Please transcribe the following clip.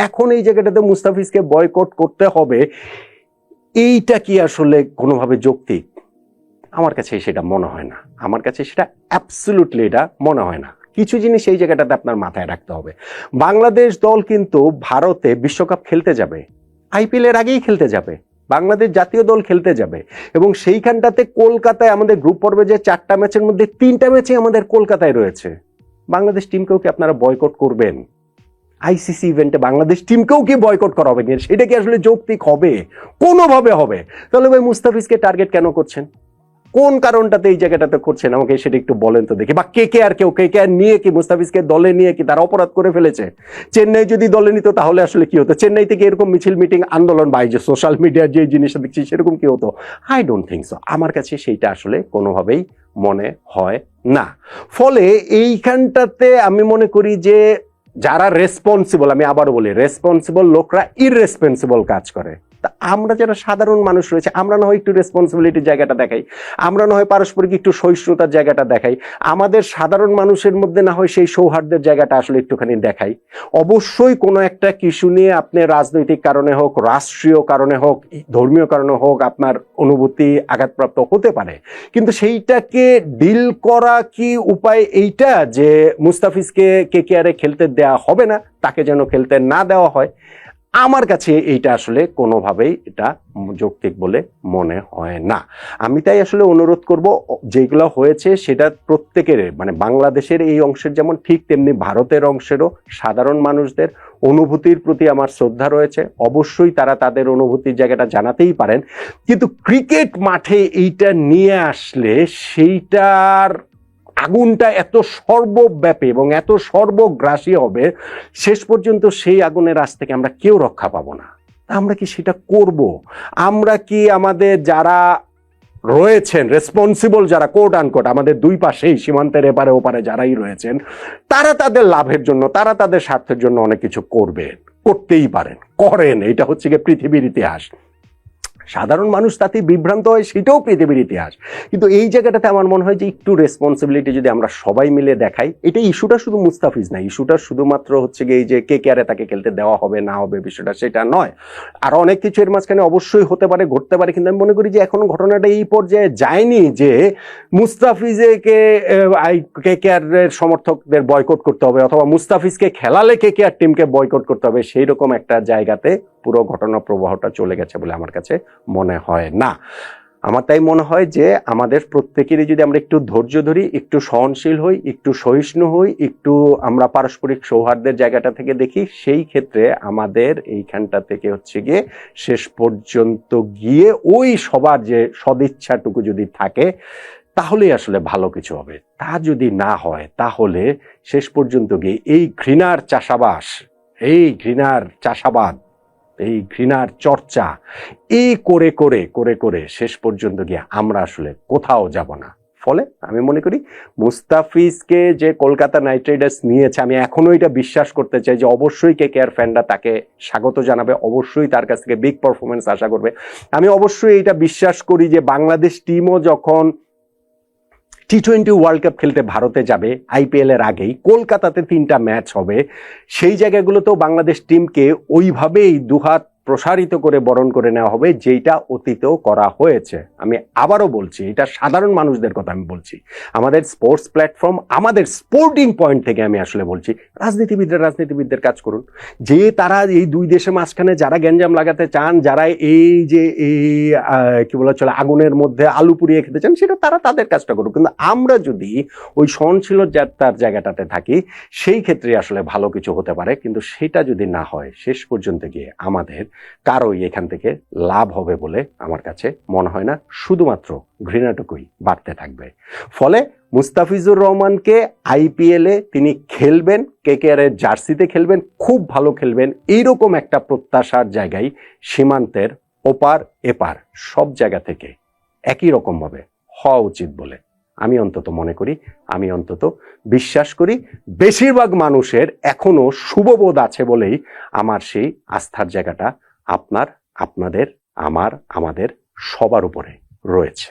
এখন এই জায়গাটাতে মুস্তাফিজকে বয়কট করতে হবে, এইটা কি আসলে কোনোভাবে যৌক্তিক? আমার কাছে সেটা মনে হয় না, আমার কাছে সেটা অ্যাবসলিউটলি এটা মনে হয় না। কিছু জিনিস এই জায়গাটাতে আপনার মাথায় রাখতে হবে। বাংলাদেশ দল কিন্তু ভারতে বিশ্বকাপ খেলতে যাবে, আইপিএল এর আগেই খেলতে যাবে, বাংলাদেশ জাতীয় দল খেলতে যাবে, এবং সেইখানটাতে কলকাতায় আমাদের গ্রুপ পর্বে যে 4টা ম্যাচের মধ্যে 3টা ম্যাচই আমাদের কলকাতায় রয়েছে। বাংলাদেশ টিমকেও কি আপনারা বয়কট করবেন? আইসিসি ইভেন্টে বাংলাদেশ টিমকেও কি বয়কট করা হবে? সেটা কি আসলে যৌক্তিক হবে? কোনোভাবে হবে? তাহলে ভাই মুস্তাফিজকে টার্গেট কেন করছেন? কোন কারণটাতে এই জায়গাটাতে করছেন আমাকে সেটা একটু বলেন তো দেখি। বা কে কে নিয়ে কি মুস্তাফিজকে দলে নিয়ে কি তারা অপরাধ করে ফেলেছে? চেন্নাই যদি দলে নিত তাহলে আসলে কি হতো? চেন্নাই থেকে এরকম মিছিল মিটিং আন্দোলন বা যে সোশ্যাল মিডিয়ার যে জিনিসটা দেখছি সেরকম কি হতো? I don't think so. আমার কাছে সেইটা আসলে কোনোভাবেই মনে হয় না। ফলে এইখানটাতে আমি মনে করি যে যারা রেসপন্সিবল, আমি আবারও বলি, রেসপন্সিবল লোকরা ইররেসপন্সিবল কাজ করে। আমরা যারা সাধারণ মানুষ রয়েছে আমরা না হয় একটু রেসপন্সিবিলিটির জায়গাটা দেখাই, আমরা না হয় পারস্পরিক একটু সহিষ্ণুতার জায়গাটা দেখাই, আমাদের সাধারণ মানুষের মধ্যে না হয় সেই সৌহার্দ্যের জায়গাটা আসলে একটুখানি দেখাই। অবশ্যই কোনো একটা ইস্যু নিয়ে আপনি রাজনৈতিক কারণে হোক, রাষ্ট্রীয় কারণে হোক, ধর্মীয় কারণে হোক আপনার অনুভূতি আঘাতপ্রাপ্ত হতে পারে, কিন্তু সেইটাকে ডিল করা কি উপায় এইটা যে মুস্তাফিজকে কেকেআরে খেলতে দেওয়া হবে না, তাকে যেন খেলতে না দেওয়া হয়? আমার কাছে এইটা আসলে কোনোভাবেই এটা যৌক্তিক বলে মনে হয় না। আমি তাই আসলে অনুরোধ করব, যেগুলো হয়েছে সেটা প্রত্যেকের, মানে বাংলাদেশের এই অংশের যেমন ঠিক তেমনি ভারতের অংশেরও সাধারণ মানুষদের অনুভূতির প্রতি আমার শ্রদ্ধা রয়েছে। অবশ্যই তারা তাদের অনুভূতির জায়গাটা জানাতেই পারেন, কিন্তু ক্রিকেট মাঠে এইটা নিয়ে আসলে সেইটার আগুনটা এত সর্বব্যাপী এবং এত সর্বগ্রাসী হবে, শেষ পর্যন্ত সেই আগুনের আঁচ থেকে আমরা কেউ রক্ষা পাবো না। আমরা কি সেটা করব? আমরা কি আমাদের যারা রয়েছেন রেসপন্সিবল, যারা কোট আনকোট আমাদের দুই পাশেই সীমান্তের এপারে ওপারে যারাই রয়েছেন, তারা তাদের লাভের জন্য, তারা তাদের স্বার্থের জন্য অনেক কিছু করবেন, করতেই পারেন, করেন। এটা হচ্ছে গিয়ে পৃথিবীর ইতিহাস। সাধারণ মানুষ তাতে বিভ্রান্ত হয়, সেটাও পৃথিবীর ইতিহাস। কিন্তু এই জায়গাটাতে আমার মনে হয় যে একটু রেসপন্সিবিলিটি যদি আমরা সবাই মিলে দেখাই, এটা ইস্যুটা শুধু মুস্তাফিজ না, ইস্যুটা শুধুমাত্র হচ্ছে গিয়ে এই যে কেকেআরে তাকে খেলতে দেওয়া হবে না হবে বিষয়টা সেটা নয়, আর অনেক কিছু এর মাঝখানে অবশ্যই হতে পারে, ঘটতে পারে। কিন্তু আমি মনে করি যে এখনো ঘটনাটা এই পর্যায়ে যায়নি যে মুস্তাফিজকে কেকেআরের সমর্থকদের বয়কট করতে হবে, অথবা মুস্তাফিজকে খেলালে কেকেআর টিমকে বয়কট করতে হবে, সেই রকম একটা জায়গাতে পুরো ঘটনা প্রবাহটা চলে গেছে বলে আমার কাছে মনে হয় না। আমার তাই মনে হয় যে আমাদের প্রত্যেকেরই যদি আমরা একটু ধৈর্য ধরি, একটু সহনশীল হই, একটু সহিষ্ণু হই, একটু আমরা পারস্পরিক সৌহার্দ্যের জায়গাটা থেকে দেখি, সেই ক্ষেত্রে আমাদের এইখানটা থেকে হচ্ছে গিয়ে শেষ পর্যন্ত গিয়ে ওই সবার যে সদিচ্ছাটুকু যদি থাকে তাহলেই আসলে ভালো কিছু হবে। তা যদি না হয় তাহলে শেষ পর্যন্ত গিয়ে এই ঘৃণার চাষাবাস, এই ঘৃণার চাষাবাদ, এই ঘৃণার চর্চা এই করে করে করে করে শেষ পর্যন্ত গিয়ে আমরা আসলে কোথাও যাব না। ফলে আমি মনে করি মুস্তাফিজকে যে কলকাতা নাইট রাইডার্স নিয়েছে, আমি এখনো এটা বিশ্বাস করতে চাই যে অবশ্যই কেকেআর ফ্যানরা তাকে স্বাগত জানাবে, অবশ্যই তার কাছ থেকে বিগ পারফরমেন্স আশা করবে। আমি অবশ্যই এটা বিশ্বাস করি যে বাংলাদেশ টিমও যখন টি-20 ওয়ার্ল্ড কাপ খেলতে ভারতে যাবে আইপিএল এর আগেই, কলকাতাতে 3টা ম্যাচ হবে, সেই জায়গাগুলোতেও বাংলাদেশ টিমকে ওইভাবেই দুহাত প্রসারিত করে বরণ করে নেওয়া হবে, যেটা অতীতেও করা হয়েছে। আমি আবারও বলছি, এটা সাধারণ মানুষদের কথা আমি বলছি, আমাদের স্পোর্টস প্ল্যাটফর্ম, আমাদের স্পোর্টিং পয়েন্ট থেকে আমি আসলে বলছি, রাজনীতিবিদদের কাজ করুন। যে তারা এই দুই দেশের মাঝখানে যারা গ্যাঞ্জাম লাগাতে চান, যারা এই যে এই কি বলা চলে আগুনের মধ্যে আলু পুড়িয়ে খেতে চান, সেটা তারা তাদের কাজটা করুক। কিন্তু আমরা যদি ওই সহনশীলতার জায়গাটাতে থাকি, সেই ক্ষেত্রে আসলে ভালো কিছু হতে পারে। কিন্তু সেটা যদি না হয়, শেষ পর্যন্ত গিয়ে আমাদের কারোই এখান থেকে লাভ হবে বলে আমার কাছে মনে হয় না, শুধুমাত্র ঘৃণাটুকুই বাড়তে থাকবে। ফলে মুস্তাফিজুর রহমানকে আইপিএলে তিনি খেলবেন, কেকেআর এর জার্সিতে খেলবেন, খুব ভালো খেলবেন, এইরকম একটা প্রত্যাশার জায়গায় সীমান্তের ওপার এপার সব জায়গা থেকে একই রকম ভাবে হওয়া উচিত বলে আমি অন্তত মনে করি, আমি অন্তত বিশ্বাস করি। বেশিরভাগ মানুষের এখনো শুভবোধ আছে বলেই আমার সেই আস্থার জায়গাটা আপনার, আপনাদের, আমাদের সবার উপরে রয়েছে।